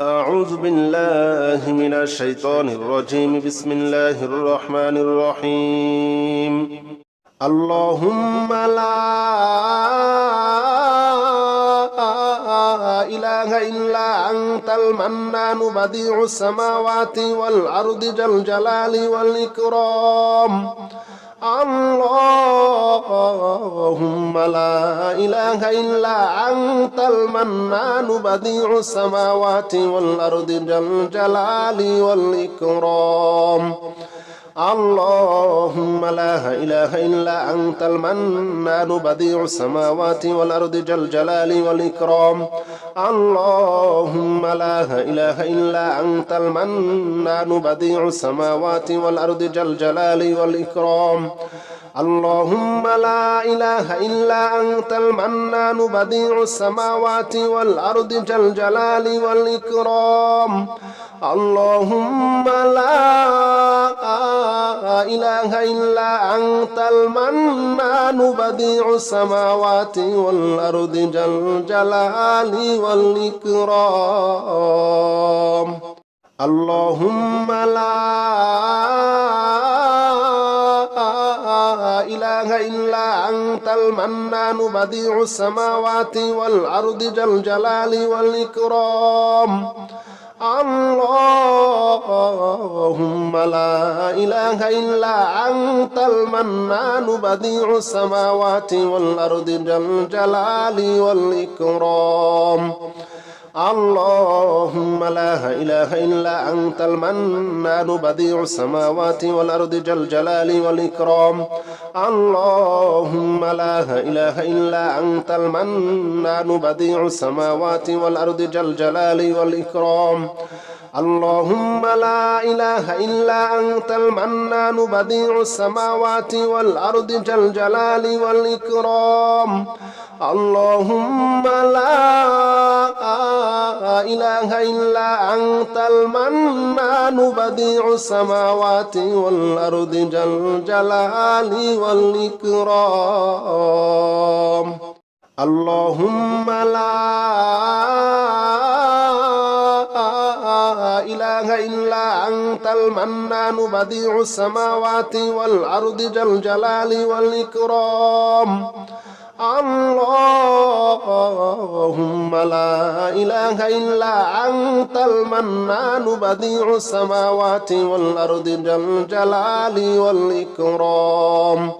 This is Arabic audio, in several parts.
أعوذ بالله من الشيطان الرجيم. بسم الله الرحمن الرحيم. اللهم لا إله إلا أنت المنان بديع السماوات والأرض ذا الجلال والإكرام. اللهم لا إله إلا أنت المنان بديع السماوات والأرض ذا الجلال والإكرام. اللهم لا إله إلا أنت المنان بديع السماوات والأرض ذا الجلال والإكرام. اللهم لا إله إلا أنت المنان بديع السماوات والأرض ذا الجلال والإكرام. اللهم لا إله إلا أنت المنان بديع السماوات والأرض ذا الجلال والإكرام. اللهم لا إله إلا أنت المنان بديع السماوات والأرض ذا الجلال والإكرام. اللهم لا إله إلا أنت المنان بديع السماوات والأرض ذا الجلال والإكرام. اللهم لا إله إلا أنت المنان بديع السماوات والأرض ذا الجلال والإكرام. اللهم لا إله إلا أنت المنان بديع السماوات والأرض ذا الجلال والإكرام. اللهم لا إله إلا أنت المنان بديع السماوات والأرض ذا الجلال والإكرام. اللهم لا إله إلا أنت المنان بديع السماوات والأرض ذا الجلال والإكرام. اللهم لا إله إلا أنت المنان بديع السماوات والأرض ذا الجلال والإكرام. اللهم لا إله إلا أنت المنان بديع السماوات والأرض ذا الجلال والإكرام. اللهم لا إله إلا أنت المنان بديع السماوات والأرض ذا الجلال والإكرام.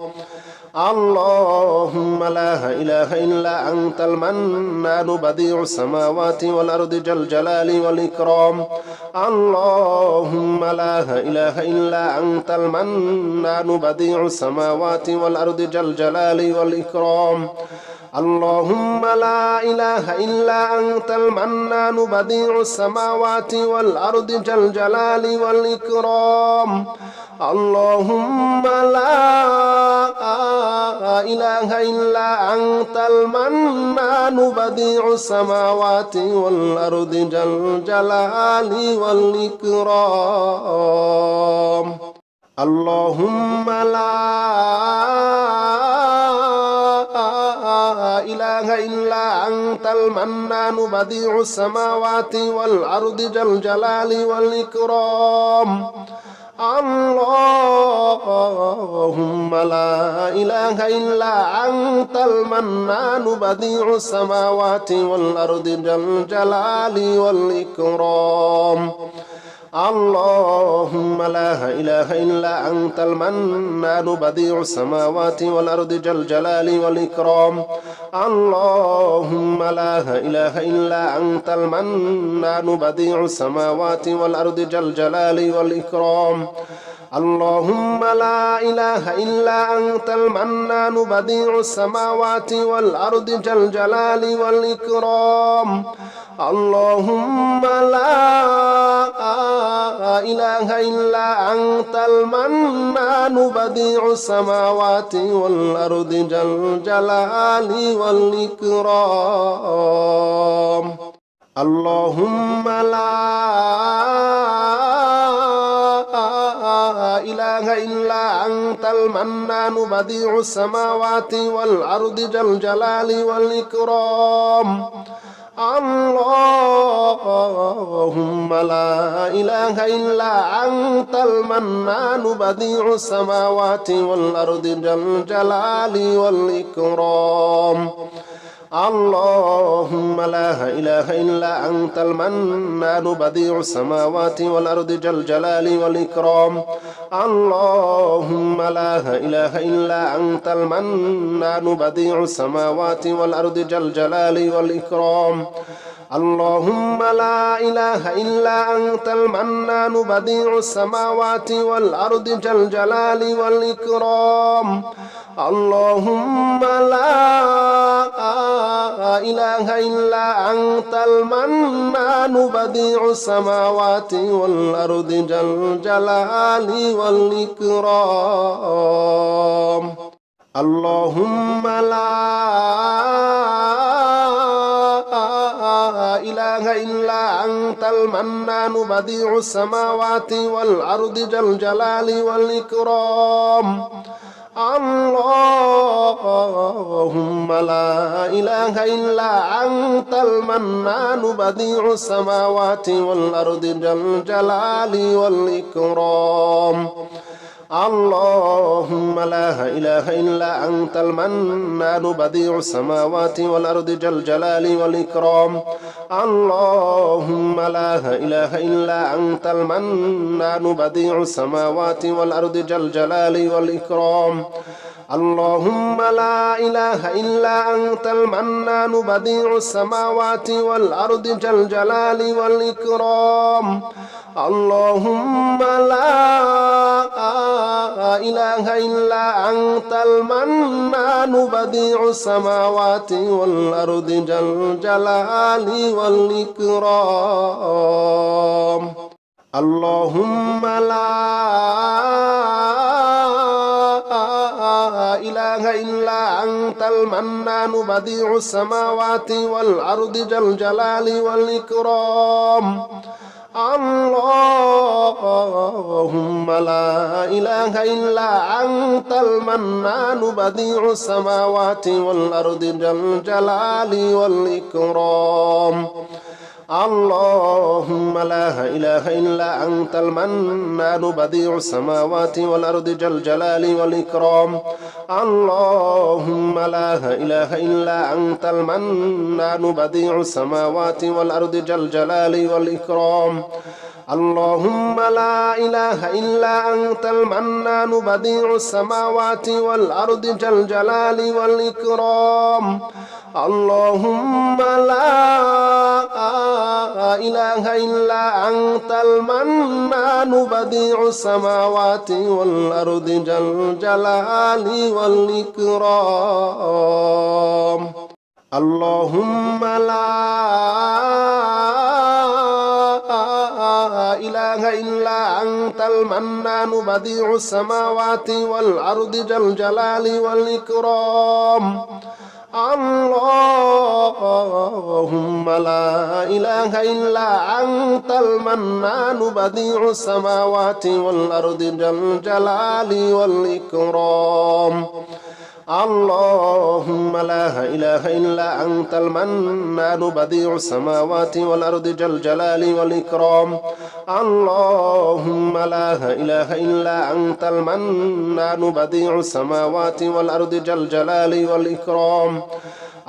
اللهم لا إله إلا أنت المنان بديع السماوات والأرض ذا الجلال والإكرام. اللهم لا إله إلا أنت المنان بديع السماوات والأرض ذا الجلال والإكرام. اللهم لا إله إلا أنت المنان بديع السماوات والأرض ذا الجلال والإكرام. اللهم لا إله إلا أنت المنان بديع السماوات والأرض ذا الجلال والإكرام. اللهم لا إله إلا أنت المنان بديع السماوات والأرض ذا الجلال والإكرام. اللهم لا إله إلا أنت المنان بديع السماوات والأرض ذا الجلال والإكرام. اللهم لا إله إلا أنت المنان بديع السماوات والأرض ذا الجلال والإكرام. اللهم لا إله إلا أنت المنان بديع السماوات والأرض ذا الجلال والإكرام. اللهم لا إله إلا أنت المنان بديع السماوات والأرض ذا الجلال والإكرام. اللهم لا إله إلا أنت المنان بديع السماوات والأرض ذا الجلال والإكرام. اللهم لا إله إلا أنت المنان بديع السماوات والأرض ذا الجلال والإكرام. اللهم لا إله إلا أنت المنان بديع السماوات والأرض ذا الجلال والإكرام اللهم لا إله إلا أنت المنان بديع السماوات والأرض ذا الجلال والإكرام اللهم لا إله إلا أنت المنان بديع السماوات والأرض ذا الجلال والإكرام اللهم لا إله إلا أنت المنان بديع السماوات والأرض ذا الجلال والإكرام اللهم لا إله إلا أنت المنان بديع السماوات والأرض ذا الجلال والإكرام اللهم لا إله إلا أنت المنان بديع السماوات والأرض ذا الجلال والإكرام اللهم لا إله إلا أنت المنان بديع السماوات والأرض ذا الجلال والإكرام اللهم لا إله إلا أنت المنان بديع السماوات والأرض ذا الجلال والإكرام اللهم لا إله إلا أنت المنان بديع السماوات والأرض ذا الجلال والإكرام اللهم لا إله إلا أنت المنان بديع السماوات والأرض ذا الجلال والإكرام اللهم لا إله إلا أنت المنان بديع السماوات والأرض ذا الجلال والإكرام اللهم لا إله إلا أنت المنان بديع السماوات والأرض ذا الجلال والإكرام اللهم لا إله إلا أنت المنان بديع السماوات والأرض ذا الجلال والإكرام اللهم لا إله إلا أنت المنان بديع السماوات والأرض ذا الجلال والإكرام اللهم لا إله إلا أنت المنان بديع السماوات والأرض ذا الجلال والإكرام اللهم لا إله إلا أنت المنان بديع السماوات والأرض ذا الجلال والإكرام اللهم لا إله إلا أنت المنان بديع السماوات والأرض ذا الجلال والإكرام اللهم لا إله إلا أنت المنان بديع السماوات والأرض ذا الجلال والإكرام اللهم لا إله إلا أنت المنان بديع السماوات والأرض ذا الجلال والإكرام اللهم لا إله إلا أنت المنان بديع السماوات والأرض ذا الجلال والإكرام اللهم لا إله إلا أنت المنان بديع السماوات والأرض ذا الجلال والإكرام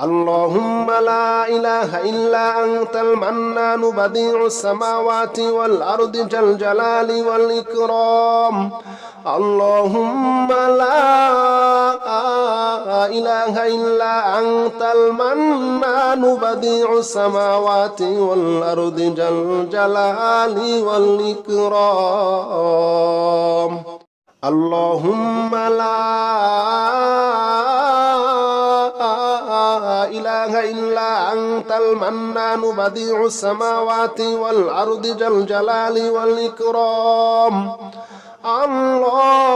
اللهم لا إله إلا أنت المنان بديع السماوات والأرض ذا الجلال والإكرام اللهم لا إله إلا أنت المنان بديع السماوات والأرض ذا الجلال والإكرام اللهم لا إله إلا أنت المنان بديع السماوات والأرض ذا الجلال والإكرام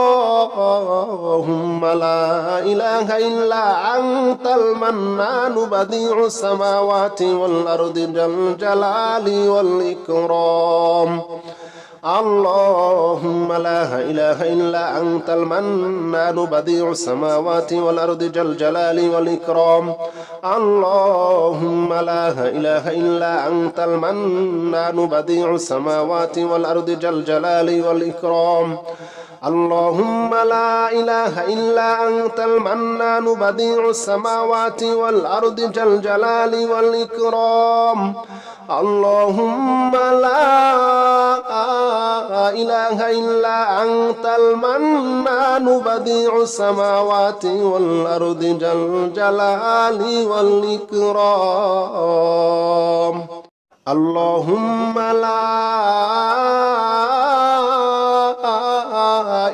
اللهم لا إله إلا أنت المنان بديع السماوات والأرض ذا الجلال والإكرام اللهم لا إله إلا أنت المنان بديع السماوات والأرض ذا الجلال والإكرام. اللهم لا إله إلا أنت المنان بديع السماوات والأرض ذا الجلال والإكرام. اللهم لا إله إلا أنت المنان بديع السماوات والأرض ذا الجلال والإكرام. اللهم لا إله إلا أنت المنان بديع السماوات والأرض ذا الجلال والإكرام. اللهم لا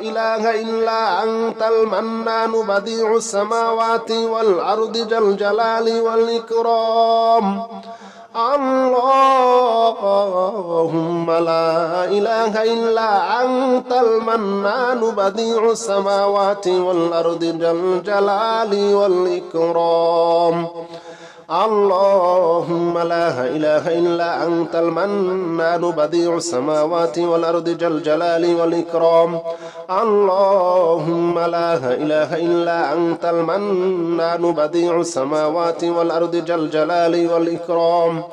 إله إلا أنت المنان بديع السماوات والأرض ذا الجلال والإكرام. اللهم لا إله إلا أنت المنان بديع السماوات والأرض ذا الجلال والإكرام. اللهم لا إله إلا أنت المنان بديع السماوات والأرض ذا الجلال والإكرام. اللهم لا إله إلا أنت المنان بديع السماوات والأرض ذا الجلال والإكرام.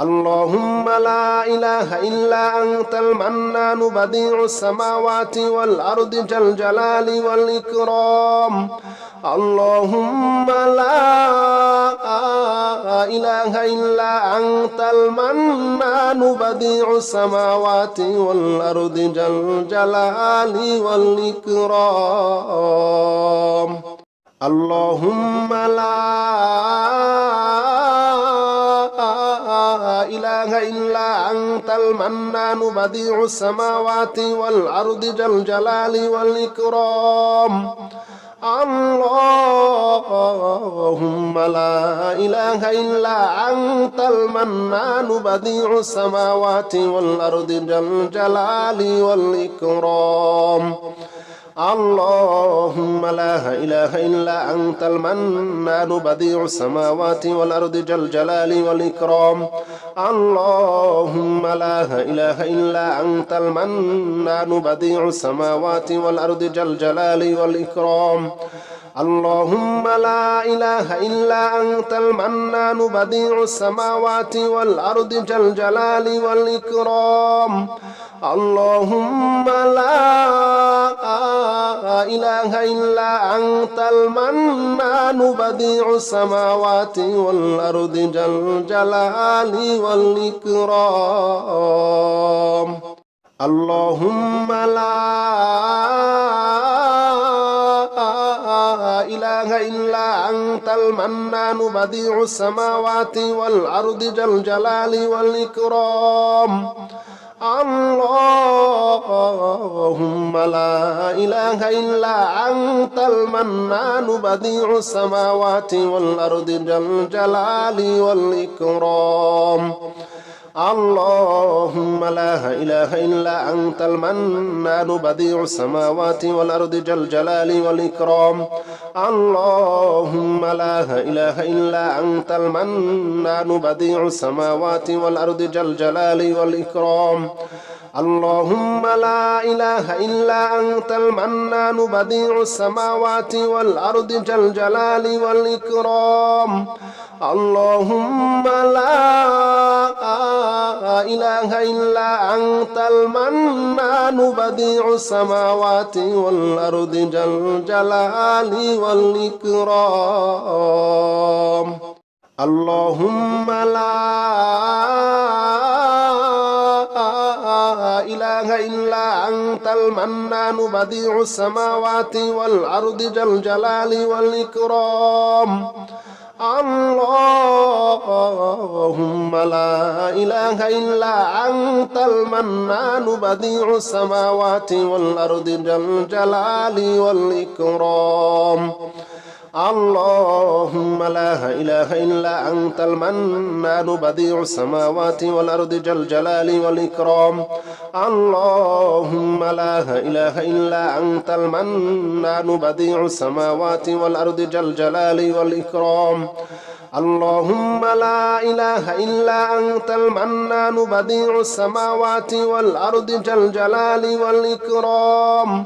اللهم لا إله إلا أنت المنان بديع السماوات والأرض ذا الجلال والإكرام. اللهم لا إله إلا أنت المنان بديع السماوات والأرض ذا الجلال والإكرام. اللهم لا إله إلا أنت المنان بديع السماوات والأرض ذا الجلال والإكرام. اللهم لا إله إلا أنت المنان بديع السماوات والأرض ذا الجلال والإكرام. اللهم لا إله إلا أنت المنان بديع السماوات والأرض ذا الجلال والإكرام. اللهم لا إله إلا أنت المنان بديع السماوات والأرض ذا الجلال والإكرام. اللهم لا إله إلا أنت المنان بديع السماوات والأرض ذا الجلال والإكرام. اللهم لا إله إلا أنت المنان بديع السماوات والأرض ذا الجلال والإكرام. اللهم لا إله إلا أنت المنان بديع السماوات والأرض ذا الجلال والإكرام. اللهم لا إله إلا أنت المنان بديع السماوات والأرض ذا الجلال والإكرام. اللهم لا إله إلا أنت المنان بديع السماوات والأرض ذا الجلال والإكرام. اللهم لا إله إلا أنت المنان بديع السماوات والأرض ذا الجلال والإكرام. اللهم لا إله إلا أنت المنان بديع السماوات والأرض ذا الجلال والإكرام. اللهم لا إله إلا أنت المنان بديع السماوات والأرض ذا الجلال والإكرام. اللهم لا إله إلا أنت المنان بديع السماوات والأرض ذا الجلال والإكرام. اللهم لا إله إلا أنت المنان بديع السماوات والأرض ذا الجلال والإكرام. اللهم لا إله إلا أنت المنان بديع السماوات والأرض ذا الجلال والإكرام. اللهم لا إله إلا أنت المنان بديع السماوات والأرض ذا الجلال والإكرام. اللهم لا إله إلا أنت المنان بديع السماوات والأرض ذا الجلال والإكرام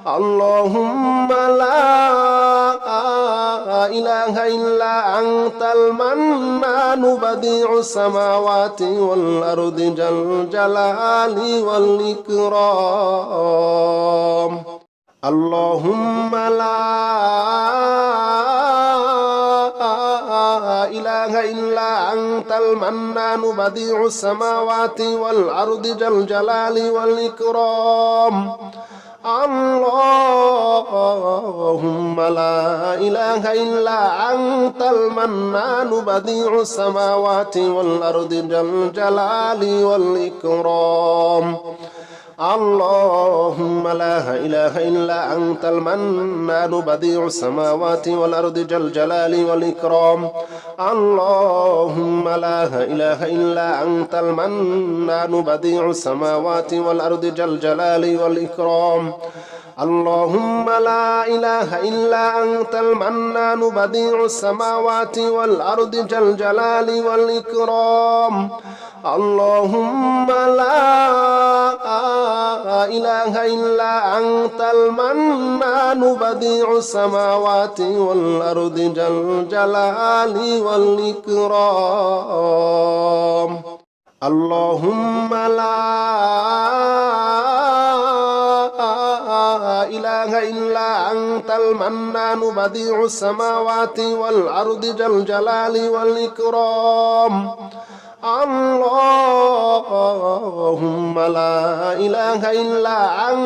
اللهم لا إله إلا أنت المنان بديع السماوات والأرض ذا الجلال والإكرام اللهم لا إله إلا أنت المنان بديع السماوات والأرض ذا الجلال والإكرام اللهم لا إله إلا أنت المنان بديع السماوات والأرض ذا الجلال والإكرام اللهم لا إله إلا أنت المنان بديع السماوات والأرض ذا الجلال والإكرام اللهم لا إله إلا أنت المنان بديع السماوات والأرض ذا الجلال والإكرام اللهم لا إله إلا أنت المنان بديع السماوات والأرض ذا الجلال والإكرام اللهم لا إله إلا أنت المنان بديع السماوات والأرض ذا الجلال والإكرام اللهم لا إله إلا أنت المنان بديع السماوات والأرض ذا الجلال والإكرام اللهم لا إله إلا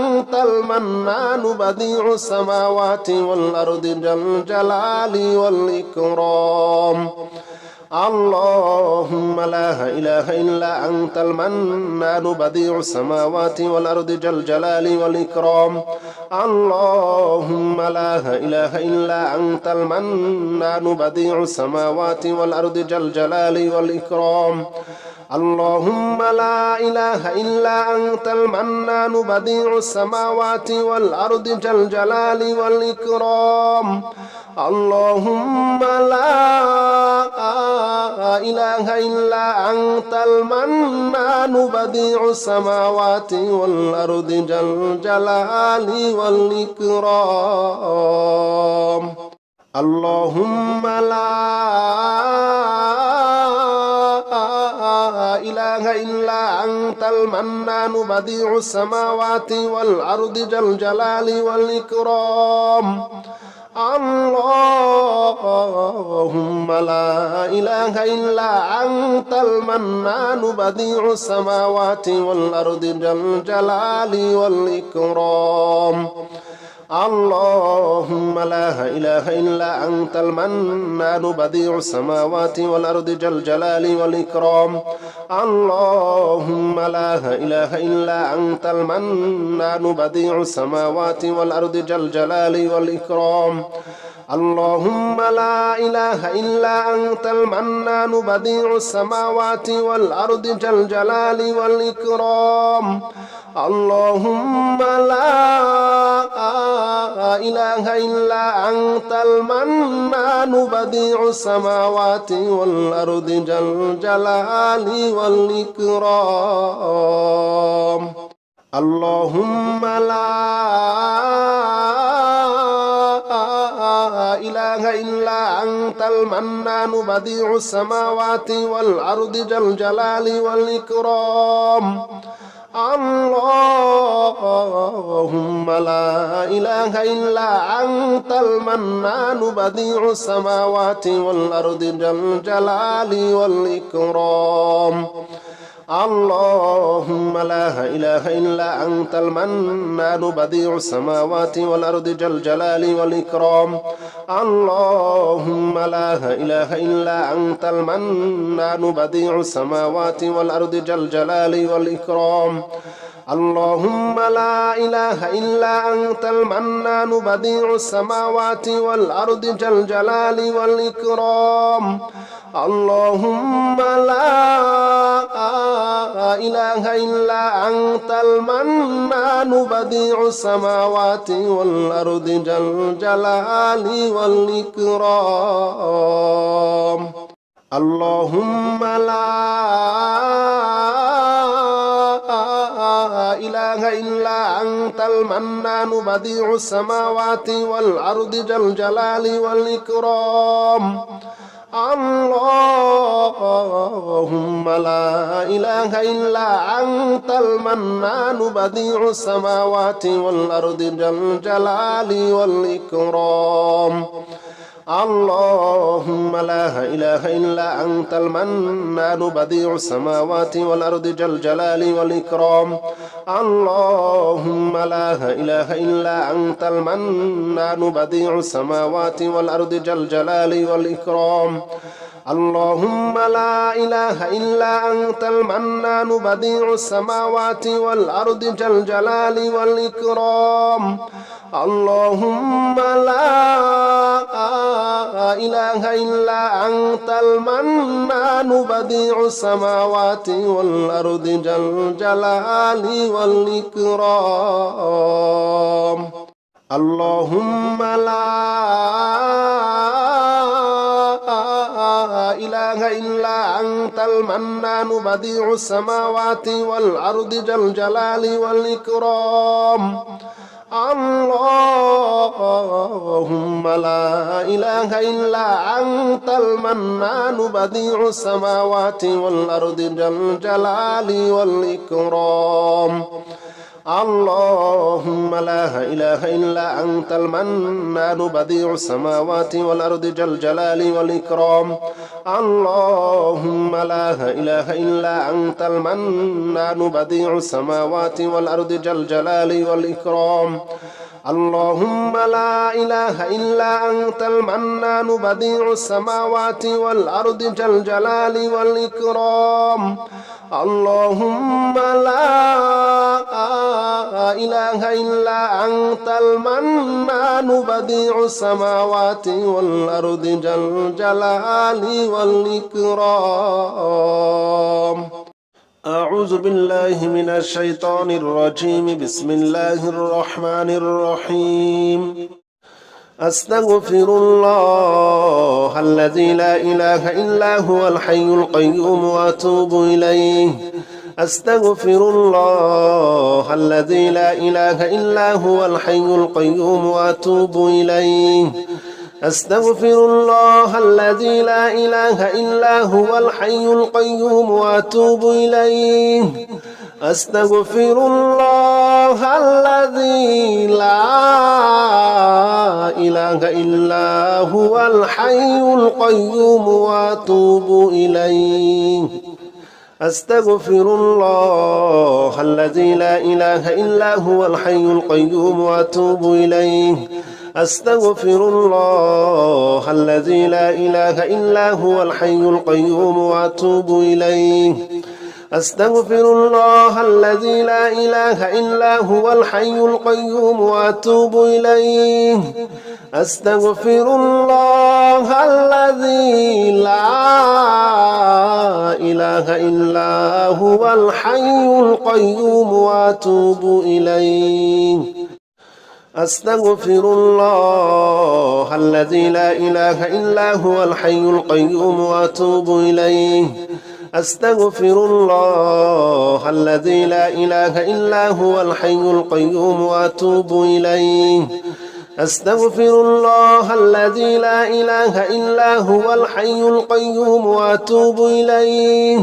أنت المنان بديع السماوات والأرض ذا الجلال والإكرام اللهم لا إله إلا أنت المنان بديع السماوات والأرض ذا الجلال والإكرام اللهم لا إله إلا أنت المنان بديع السماوات والأرض ذا الجلال والإكرام اللهم لا إله إلا أنت المنان بديع السماوات والأرض ذا الجلال والإكرام اللهم لا إله إلا أنت المنان بديع السماوات والأرض ذا الجلال والإكرام اللهم لا إله إلا أنت المنان بديع السماوات والأرض ذا الجلال والإكرام اللهم لا إله إلا أنت المنان بديع السماوات والأرض ذا الجلال والإكرام اللهم لا إله إلا أنت المنان بديع السماوات والأرض ذا الجلال والإكرام اللهم لا إله إلا أنت المنان بديع السماوات والأرض ذا الجلال والإكرام اللهم لا إله إلا أنت المنان بديع السماوات والأرض ذا الجلال والإكرام اللهم لا إله إلا أنت المنان بديع السماوات والأرض ذا الجلال والإكرام اللهم لا إله إلا أنت المنان بديع السماوات والأرض ذا الجلال والإكرام اللهم لا إله إلا أنت المنان بديع السماوات والأرض ذا الجلال والإكرام اللهم لا إله إلا أنت المنان بديع السماوات والأرض ذا الجلال والإكرام اللهم لا إله إلا أنت المنان بديع السماوات والأرض ذا الجلال والإكرام اللهم لا إله إلا أنت المنان بديع السماوات والأرض ذا الجلال والإكرام اللهم لا إله إلا أنت المنان بديع السماوات والأرض ذا الجلال والإكرام اللهم لا إله إلا أنت المنان بديع السماوات والأرض ذا الجلال والإكرام اللهم لا إله إلا أنت المنان بديع السماوات والأرض ذا الجلال والإكرام اللهم لا إله إلا أنت المنان بديع السماوات والأرض ذا الجلال والإكرام اللهم لا إله إلا أنت المنان بديع السماوات والأرض ذا الجلال والإكرام اللهم لا إله إلا أنت المنان بديع السماوات والأرض ذا الجلال والإكرام اللهم لا إله إلا أنت المنان بديع السماوات والأرض ذا الجلال والإكرام اللهم لا إله إلا أنت المنان بديع السماوات والأرض ذا الجلال والإكرام اللهم لا إله إلا أنت المنان بديع السماوات والأرض ذا الجلال والإكرام اللهم لا إله إلا أنت المنان بديع السماوات والأرض ذا الجلال والإكرام اللهم لا إله إلا أنت المنان بديع السماوات والأرض ذا الجلال والإكرام اللهم لا إله إلا أنت المنان بديع السماوات والأرض ذا الجلال والإكرام اللهم لا إله إلا أنت المنان بديع السماوات والأرض ذا الجلال والإكرام اللهم لا إله إلا أنت المنان بديع السماوات والأرض ذا الجلال والإكرام اللهم لا إله إلا أنت المنان بديع السماوات والأرض ذا الجلال والإكرام اللهم لا إله إلا أنت المنان بديع السماوات والأرض ذا الجلال والإكرام أعوذ بالله من الشيطان الرجيم بسم الله الرحمن الرحيم أستغفر الله الذي لا إله إلا هو الحي القيوم وأتوب إليه أستغفر الله الذي لا إله إلا هو الحي القيوم وأتوب إليه أستغفر الله الذي لا إله إلا هو الحي القيوم وأتوب إليه أستغفر الله الذي لا إله إلا هو الحي القيوم وأتوب إليه أستغفر الله الذي لا إله إلا هو الحي القيوم وأتوب إليه أستغفر الله الذي لا إله إلا هو الحي القيوم وأتوب إليه أستغفر الله الذي لا إله إلا هو الحي القيوم وأتوب إليه أستغفر الله الذي لا إله إلا هو الحي القيوم وأتوب إليه أستغفر الله الذي لا إله إلا هو الحي القيوم وأتوب إليه أستغفر الله الذي لا إله إلا هو الحي القيوم وأتوب إليه أستغفر الله الذي لا إله إلا هو الحي القيوم وأتوب إليه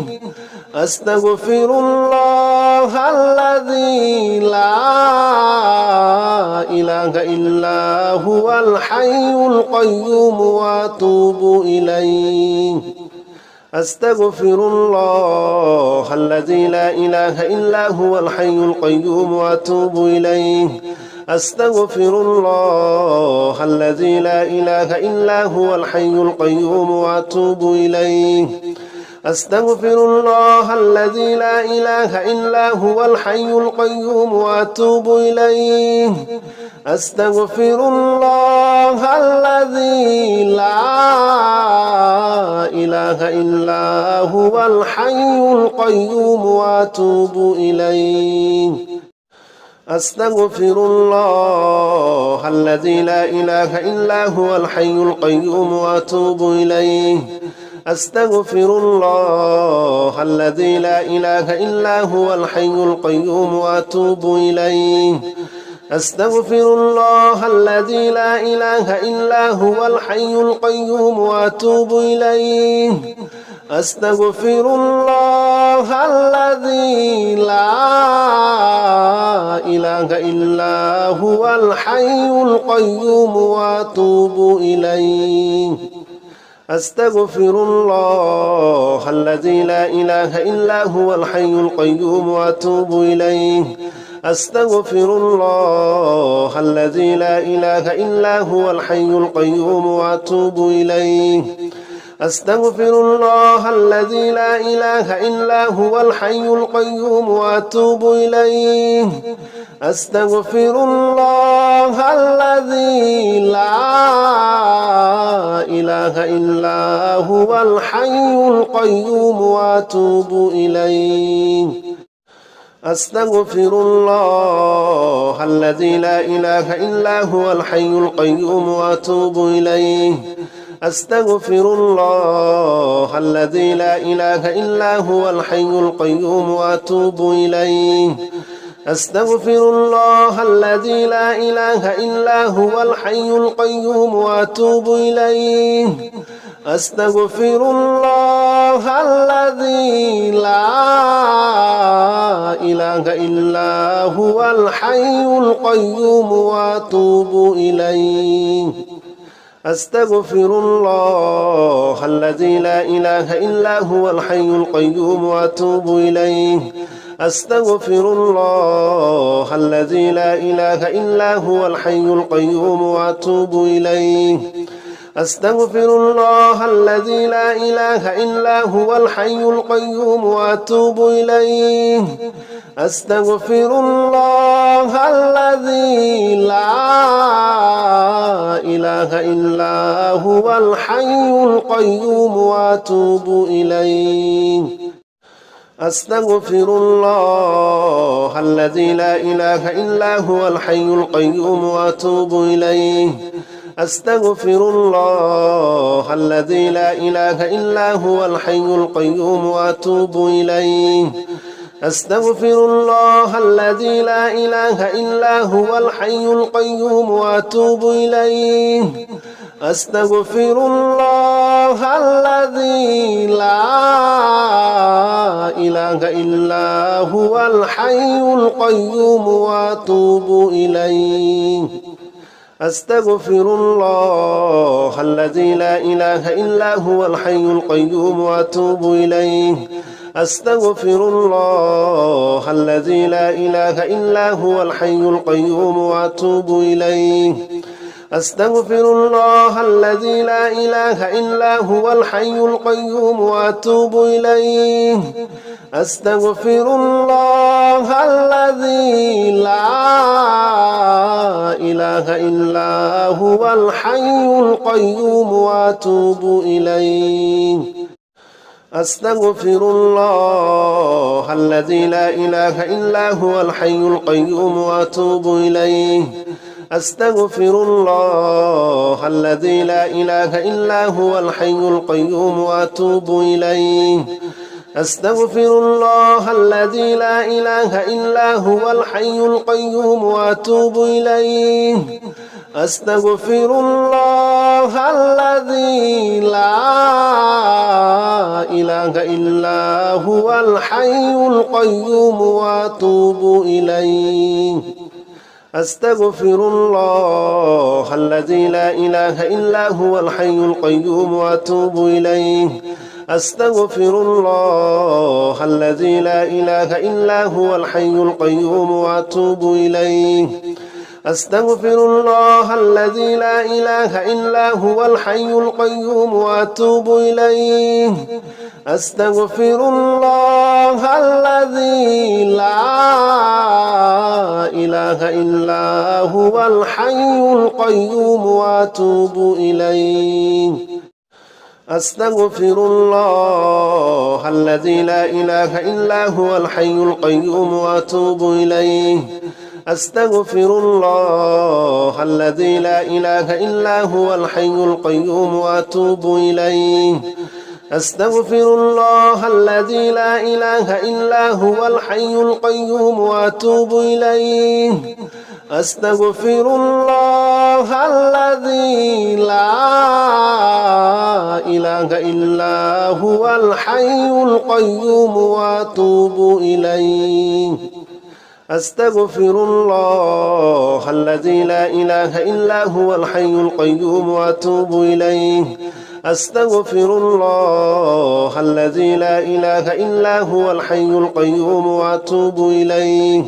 أستغفر الله الذي لا إله إلا هو الحي القيوم وأتوب إليه أستغفر الله الذي لا إله إلا هو الحي القيوم وأتوب إليه أستغفر الله الذي لا إله إلا هو الحي القيوم وأتوب إليه أستغفر الله الذي لا إله إلا هو الحي القيوم وأتوب إليه أستغفر الله الذي لا إله إلا هو الحي القيوم وأتوب إليه أستغفر الله الذي لا إله إلا هو الحي القيوم وأتوب إليه أستغفر الله الذي لا إله إلا هو الحي القيوم وأتوب إليه أستغفر الله الذي لا إله إلا هو الحي القيوم وأتوب إليه أستغفر الله الذي لا إله إلا هو الحي القيوم وأتوب إليه أستغفر الله الذي لا إله إلا هو الحي القيوم وأتوب إليه أستغفر الله الذي لا إله إلا هو الحي القيوم وأتوب إليه أستغفر الله الذي لا إله إلا هو الحي القيوم وأتوب إليه أستغفر الله الذي لا إله إلا هو الحي القيوم وأتوب إليه أستغفر الله الذي لا إله إلا هو الحي القيوم وأتوب إليه أستغفر الله الذي لا إله إلا هو الحي القيوم وأتوب إليه أستغفر الله الذي لا إله إلا هو الحي القيوم وأتوب إليه أستغفر الله الذي لا إله إلا هو الحي القيوم وأتوب إليه أستغفر الله الذي لا إله إلا هو الحي القيوم وأتوب إليه أستغفر الله الذي لا إله إلا هو الحي القيوم وأتوب إليه أستغفر الله الذي لا إله إلا هو الحي القيوم وأتوب إليه أستغفر الله الذي لا إله إلا هو الحي القيوم وأتوب إليه أستغفر الله الذي لا إله إلا هو الحي القيوم وأتوب إليه أستغفر الله الذي لا إله إلا هو الحي القيوم وأتوب إليه أستغفر الله الذي لا إله إلا هو الحي القيوم وأتوب إليه أستغفر الله الذي لا إله إلا هو الحي القيوم وأتوب إليه أستغفر الله الذي لا إله إلا هو الحي القيوم وأتوب إليه أستغفر الله الذي لا إله إلا هو الحي القيوم وأتوب إليه أستغفر الله الذي لا إله إلا هو الحي القيوم وأتوب إليه أستغفر الله الذي لا إله إلا هو الحي القيوم وأتوب إليه أستغفر الله الذي لا إله إلا هو الحي القيوم وأتوب إليه أستغفر الله الذي لا إله إلا هو الحي القيوم وأتوب إليه أستغفر الله الذي لا إله إلا هو الحي القيوم وأتوب إليه أستغفر الله الذي لا إله إلا هو الحي القيوم وأتوب إليه أستغفر الله الذي لا إله إلا هو الحي القيوم وأتوب إليه أستغفر الله الذي لا إله إلا هو الحي القيوم وأتوب إليه أستغفر الله الذي لا إله إلا هو الحي القيوم وأتوب إليه أستغفر الله الذي لا إله إلا هو الحي القيوم وأتوب إليه أستغفر الله الذي لا إله إلا هو الحي القيوم وأتوب إليه أستغفر الله الذي لا إله إلا هو الحي القيوم وأتوب إليه أستغفر الله الذي لا إله إلا هو الحي القيوم وأتوب إليه أستغفر الله الذي لا إله إلا هو الحي القيوم وأتوب إليه أستغفر الله الذي لا إله إلا هو الحي القيوم وأتوب إليه أستغفر الله الذي لا إله إلا هو الحي القيوم وأتوب إليه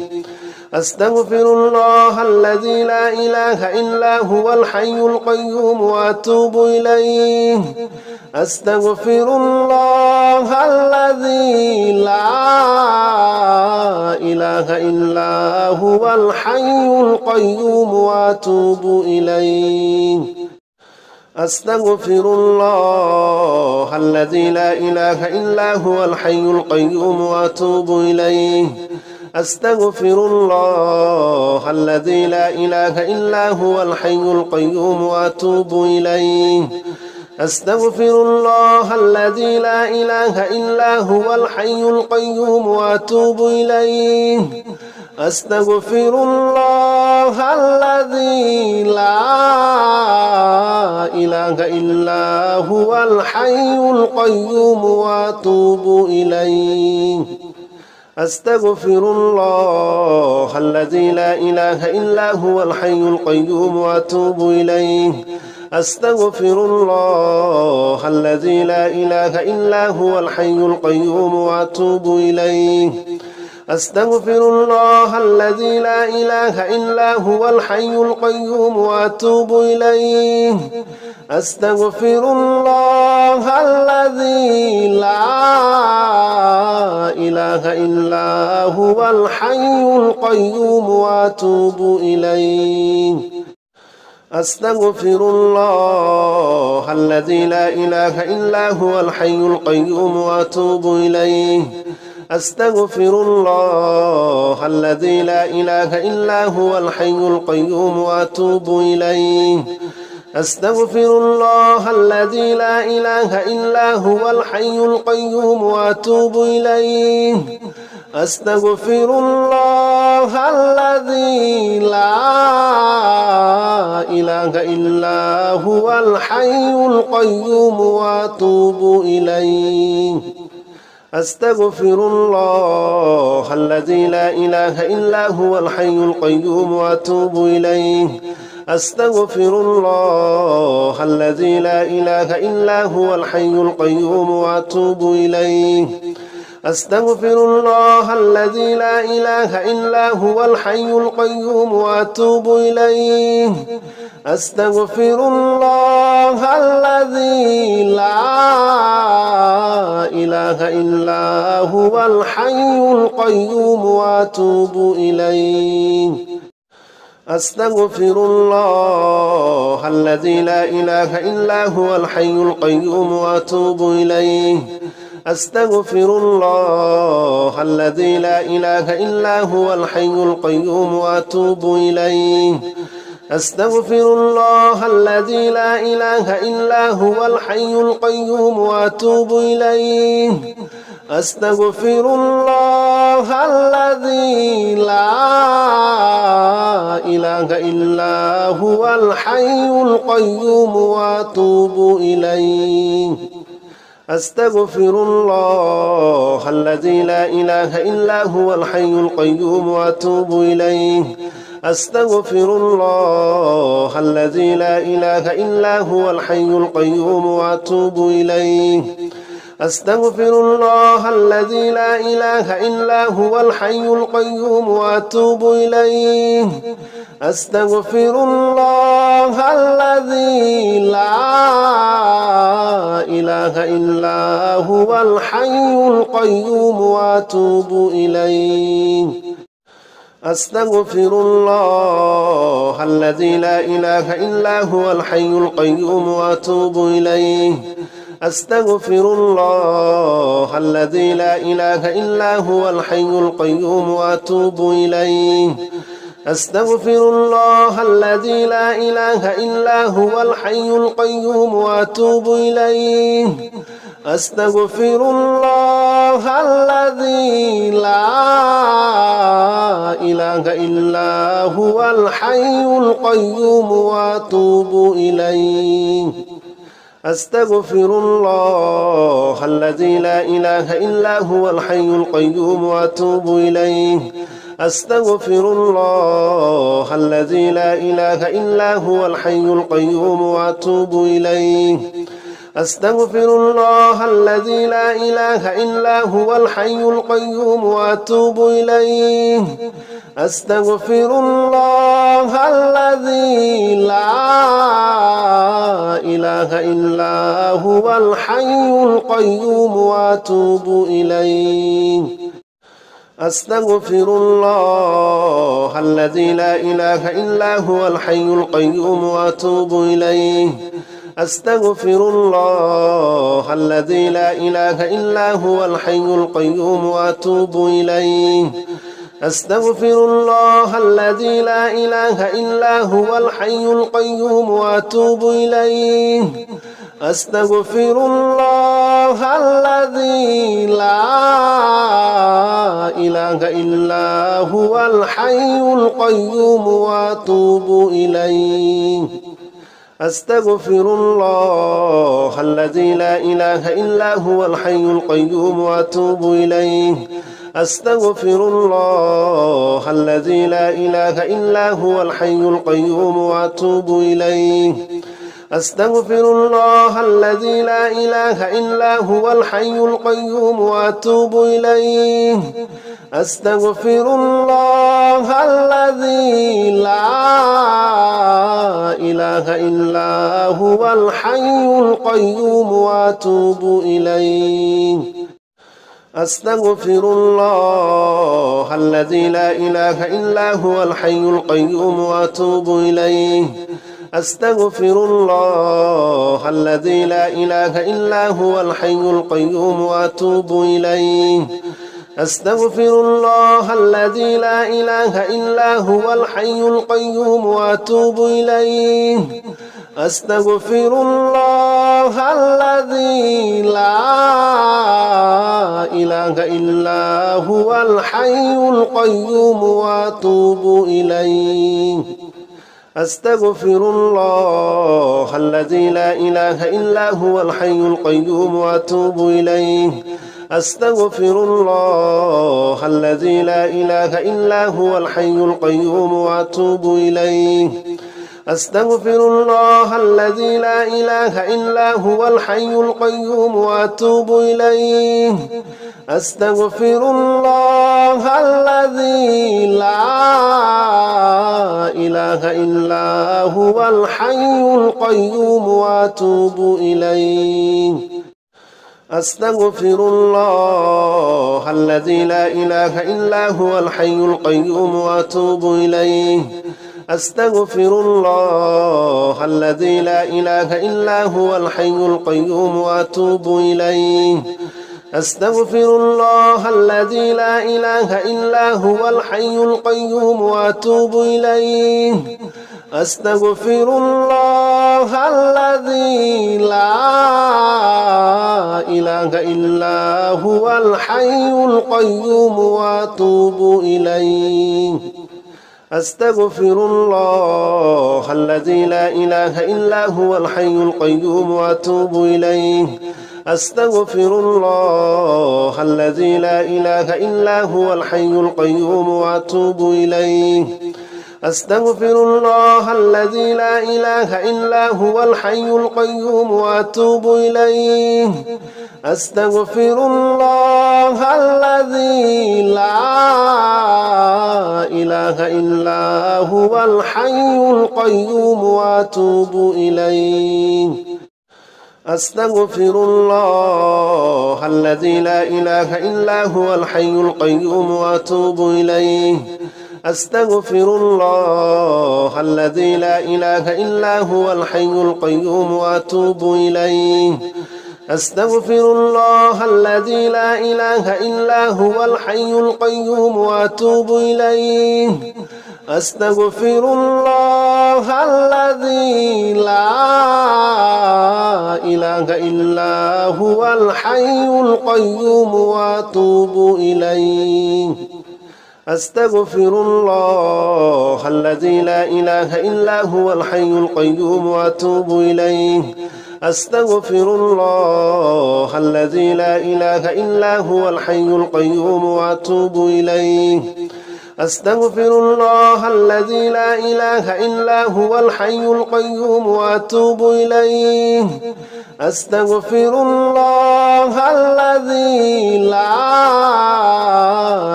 أستغفر الله الذي لا إله إلا هو الحي القيوم وأتوب إليه أستغفر الله الذي لا إله إلا هو الحي القيوم وأتوب إليه أستغفر الله الذي لا إله إلا هو الحي القيوم وأتوب إليه أستغفر الله الذي لا إله إلا هو الحي القيوم وأتوب إليه أستغفر الله الذي لا إله إلا هو الحي القيوم وأتوب إليه أستغفر الله الذي لا إله إلا هو الحي القيوم وأتوب إليه أستغفر الله الذي لا إله إلا هو الحي القيوم وأتوب إليه أستغفر الله الذي لا إله إلا هو الحي القيوم وأتوب إليه أستغفر الله الذي لا إله إلا هو الحي القيوم وأتوب إليه أستغفر الله الذي لا إله إلا هو الحي القيوم وأتوب إليه أستغفر الله الذي لا إله إلا هو الحي القيوم وأتوب إليه أستغفر الله الذي لا إله إلا هو الحي القيوم وأتوب إليه أستغفر الله الذي لا إله إلا هو الحي القيوم وأتوب إليه أستغفر الله الذي لا إله إلا هو الحي القيوم وأتوب إليه أستغفر الله الذي لا إله إلا هو الحي القيوم وأتوب إليه أستغفر الله الذي لا إله إلا هو الحي القيوم وأتوب إليه أستغفر الله الذي لا إله إلا هو الحي القيوم وأتوب إليه أستغفر الله الذي لا إله إلا هو الحي القيوم وأتوب إليه أستغفر الله الذي لا إله إلا هو الحي القيوم وأتوب إليه أستغفر الله الذي لا إله إلا هو الحي القيوم وأتوب إليه أستغفر الله الذي لا إله إلا هو الحي القيوم وأتوب إليه أستغفر الله الذي لا إله إلا هو الحي القيوم وأتوب إليه أستغفر الله الذي لا إله إلا هو الحي القيوم وأتوب إليه أستغفر الله الذي لا إله إلا هو الحي القيوم وأتوب إليه أستغفر الله الذي لا إله إلا هو الحي القيوم وأتوب إليه أستغفر الله الذي لا إله إلا هو الحي القيوم وأتوب إليه أستغفر الله الذي لا إله إلا هو الحي القيوم وأتوب إليه أستغفر الله الذي لا إله إلا هو الحي القيوم وأتوب إليه أستغفر الله الذي لا إله إلا هو الحي القيوم وأتوب إليه أستغفر الله الذي لا إله إلا هو الحي القيوم وأتوب إليه أستغفر الله الذي لا إله إلا هو الحي القيوم وأتوب إليه أستغفر الله الذي لا إله إلا هو الحي القيوم وأتوب إليه أستغفر الله الذي لا إله إلا هو الحي القيوم وأتوب إليه أستغفر الله الذي لا إله إلا هو الحي القيوم وأتوب إليه أستغفر الله الذي لا إله إلا هو الحي القيوم وأتوب إليه أستغفر الله الذي لا إله إلا هو الحي القيوم وأتوب إليه أستغفر الله الذي لا إله إلا هو الحي القيوم وأتوب إليه أستغفر الله الذي لا إله إلا هو الحي القيوم وأتوب إليه أستغفر الله الذي لا إله إلا هو الحي القيوم وأتوب إليه أستغفر الله الذي لا إله إلا هو الحي القيوم وأتوب إليه أستغفر الله الذي لا إله إلا هو الحي القيوم وأتوب إليه أستغفر الله الذي لا إله إلا هو الحي القيوم وأتوب إليه أستغفر الله الذي لا إله إلا هو الحي القيوم وأتوب إليه أستغفر الله الذي لا إله إلا هو الحي القيوم وأتوب إليه أستغفر الله الذي لا إله إلا هو الحي القيوم وأتوب إليه أستغفر الله الذي لا إله إلا هو الحي القيوم وأتوب إليه أستغفر الله الذي لا إله إلا هو الحي القيوم وأتوب إليه أستغفر الله الذي لا إله إلا هو الحي القيوم وأتوب إليه أستغفر الله الذي لا إله إلا هو الحي القيوم وأتوب إليه أستغفر الله الذي لا إله إلا هو الحي القيوم وأتوب إليه أستغفر الله الذي لا إله إلا هو الحي القيوم وأتوب إليه أستغفر الله الذي لا إله إلا هو الحي القيوم وأتوب إليه أستغفر الله الذي لا إله إلا هو الحي القيوم وأتوب إليه أستغفر الله الذي لا إله إلا هو الحي القيوم وأتوب إليه أستغفر الله الذي لا إله إلا هو الحي القيوم وأتوب إليه أستغفر الله الذي لا إله إلا هو الحي القيوم وأتوب إليه أستغفر الله الذي لا إله إلا هو الحي القيوم وأتوب إليه أستغفر الله الذي لا إله إلا هو الحي القيوم وأتوب إليه أستغفر الله الذي لا إله إلا هو الحي القيوم وأتوب إليه أستغفر الله الذي لا إله إلا هو الحي القيوم وأتوب إليه أستغفر الله الذي لا إله إلا هو الحي القيوم وأتوب إليه أستغفر الله الذي لا إله إلا هو الحي القيوم وأتوب إليه أستغفر الله الذي لا إله إلا هو الحي القيوم وأتوب إليه أستغفر الله الذي لا إله إلا هو الحي القيوم وأتوب إليه أستغفر الله الذي لا إله إلا هو الحي القيوم وأتوب إليه أستغفر الله الذي لا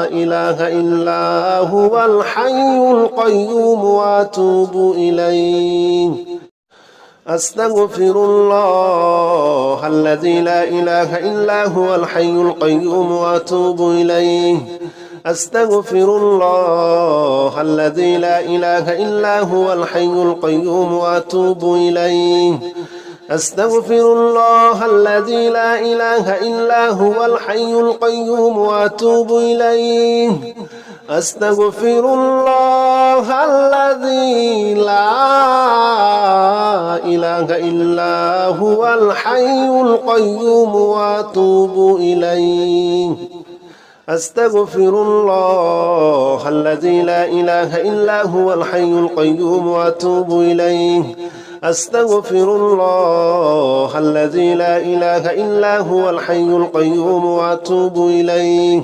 إله إلا هو الحي القيوم وأتوب إليه أستغفر الله الذي لا إله إلا هو الحي القيوم وأتوب إليه أستغفر الله الذي لا إله إلا هو الحي القيوم وأتوب إليه أستغفر الله الذي لا إله إلا هو الحي القيوم وأتوب إليه أستغفر الله الذي لا إله إلا هو الحي القيوم وأتوب إليه أستغفر الله الذي لا إله إلا هو الحي القيوم وأتوب إليه أستغفر الله الذي لا إله إلا هو الحي القيوم وأتوب إليه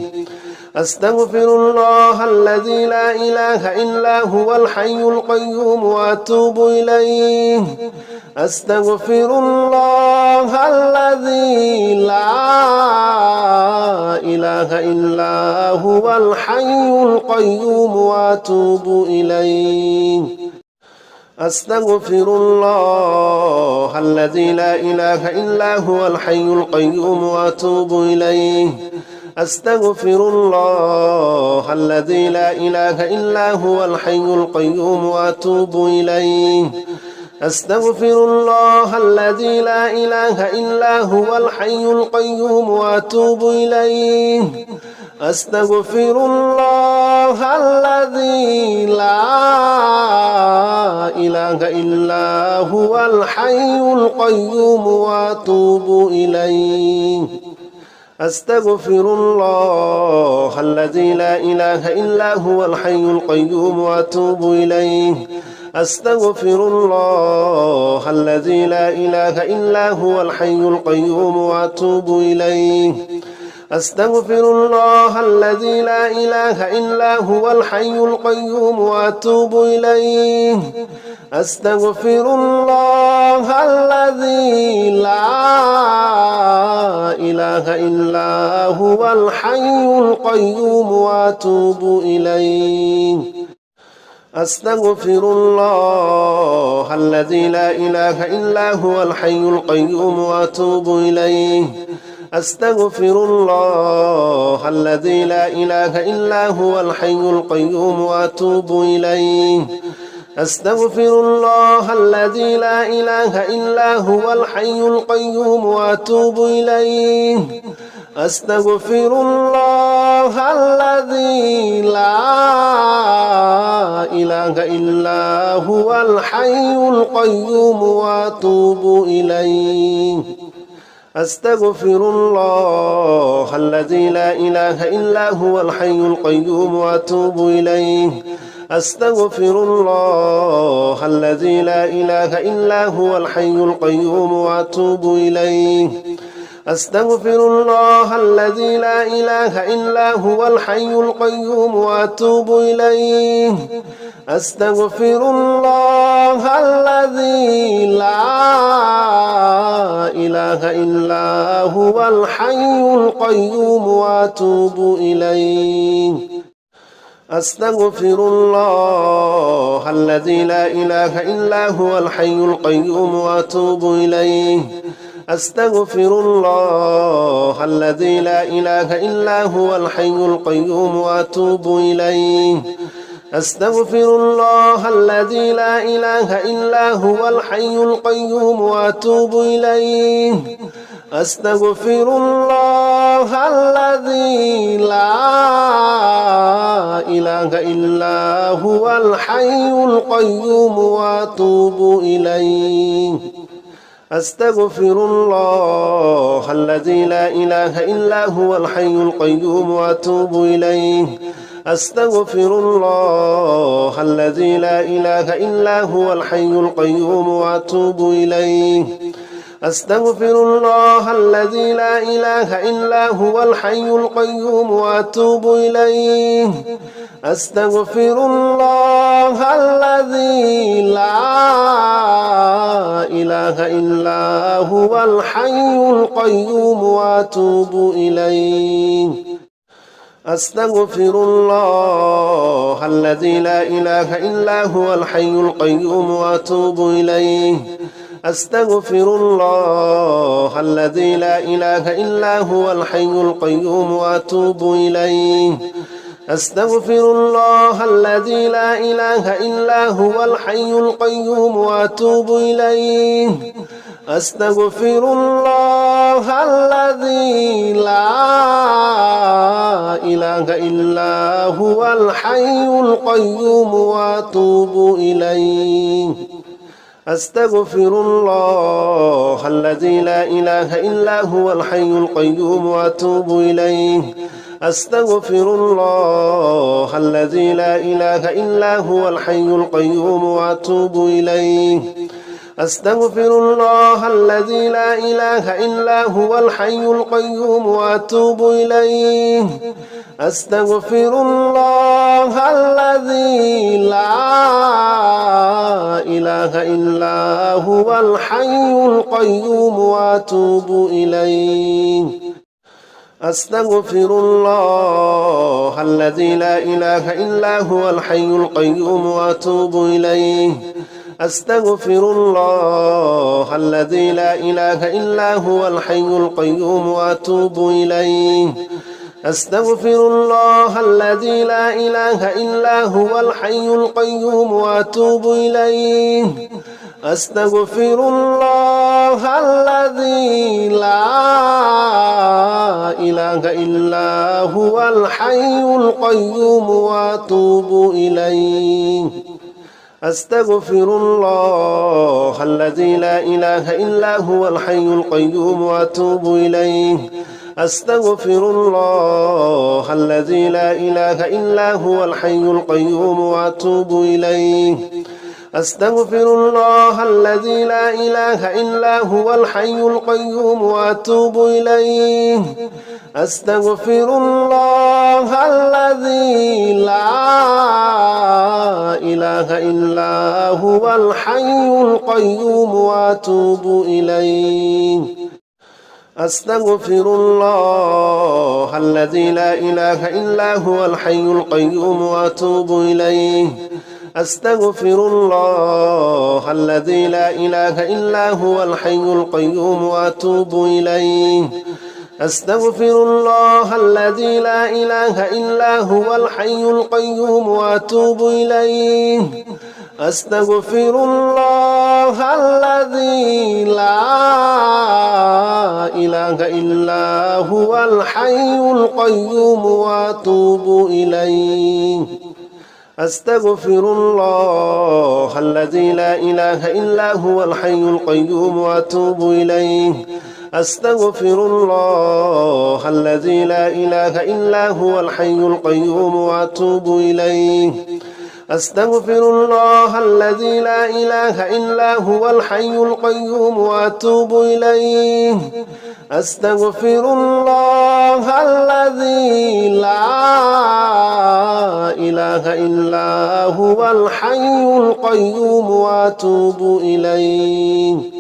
أستغفر الله الذي لا إله إلا هو الحي القيوم وأتوب إليه أستغفر الله الذي لا إله إلا هو الحي القيوم وأتوب إليه أستغفر الله الذي لا إله إلا هو الحي القيوم وأتوب إليه أستغفر الله الذي لا إله إلا هو الحي القيوم وأتوب إليه أستغفر الله الذي لا إله إلا هو الحي القيوم وأتوب إليه أستغفر الله الذي لا إله إلا هو الحي القيوم وأتوب إليه أستغفر الله الذي لا إله إلا هو الحي القيوم وأتوب إليه أستغفر الله الذي لا إله إلا هو الحي القيوم وأتوب إليه أستغفر الله الذي لا إله إلا هو الحي القيوم وأتوب إليه أستغفر الله الذي لا إله إلا هو الحي القيوم وأتوب إليه أستغفر الله الذي لا إله إلا هو الحي القيوم وأتوب إليه أستغفر الله الذي لا إله إلا هو الحي القيوم وأتوب إليه أستغفر الله الذي لا إله إلا هو الحي القيوم وأتوب إليه أستغفر الله الذي لا إله إلا هو الحي القيوم وأتوب إليه أستغفر الله الذي لا إله إلا هو الحي القيوم وأتوب إليه أستغفر الله الذي لا إله إلا هو الحي القيوم وأتوب إليه أستغفر الله الذي لا إله إلا هو الحي القيوم وأتوب إليه أستغفر الله الذي لا إله إلا هو الحي القيوم وأتوب إليه أستغفر الله الذي لا إله إلا هو الحي القيوم وأتوب إليه أستغفر الله الذي لا إله إلا هو الحي القيوم وأتوب إليه أستغفر الله الذي لا إله إلا هو الحي القيوم وأتوب إليه أستغفر الله الذي لا إله إلا هو الحي القيوم وأتوب إليه أستغفر الله الذي لا إله إلا هو الحي القيوم وأتوب إليه أستغفر الله الذي لا إله إلا هو الحي القيوم وأتوب إليه أستغفر الله الذي لا إله إلا هو الحي القيوم وأتوب إليه أستغفر الله الذي لا إله إلا هو الحي القيوم وأتوب إليه أستغفر الله الذي لا إله إلا هو الحي القيوم وأتوب إليه أستغفر الله الذي لا إله إلا هو الحي القيوم وأتوب إليه أستغفر الله الذي لا إله إلا هو الحي القيوم وأتوب إليه أستغفر الله الذي لا إله إلا هو الحي القيوم وأتوب إليه أستغفر الله الذي لا إله إلا هو الحي القيوم وأتوب إليه أستغفر الله الذي لا إله إلا هو الحي القيوم وأتوب إليه أستغفر الله الذي لا إله إلا هو الحي القيوم وأتوب إليه أستغفر الله الذي لا إله إلا هو الحي القيوم وأتوب إليه أستغفر الله الذي لا إله إلا هو الحي القيوم وأتوب إليه أستغفر الله الذي لا إله إلا هو الحي القيوم وأتوب إليه أستغفر الله الذي لا إله إلا هو الحي القيوم وأتوب إليه أستغفر الله الذي لا إله إلا هو الحي القيوم وأتوب إليه أستغفر الله الذي لا إله إلا هو الحي القيوم وأتوب إليه أستغفر الله الذي لا إله إلا هو الحي القيوم وأتوب إليه أستغفر الله الذي لا إله إلا هو الحي القيوم وأتوب إليه أستغفر الله الذي لا إله إلا هو الحي القيوم وأتوب إليه أستغفر الله الذي لا إله إلا هو الحي القيوم وأتوب إليه أستغفر الله الذي لا إله إلا هو الحي القيوم وأتوب إليه أستغفر الله الذي لا إله إلا هو الحي القيوم وأتوب إليه أستغفر الله الذي لا إله إلا هو الحي القيوم وأتوب إليه أستغفر الله الذي لا إله إلا هو الحي القيوم وأتوب إليه أستغفر الله الذي لا إله إلا هو الحي القيوم وأتوب إليه أستغفر الله الذي لا إله إلا هو الحي القيوم وأتوب إليه أستغفر الله الذي لا إله إلا هو الحي القيوم وأتوب إليه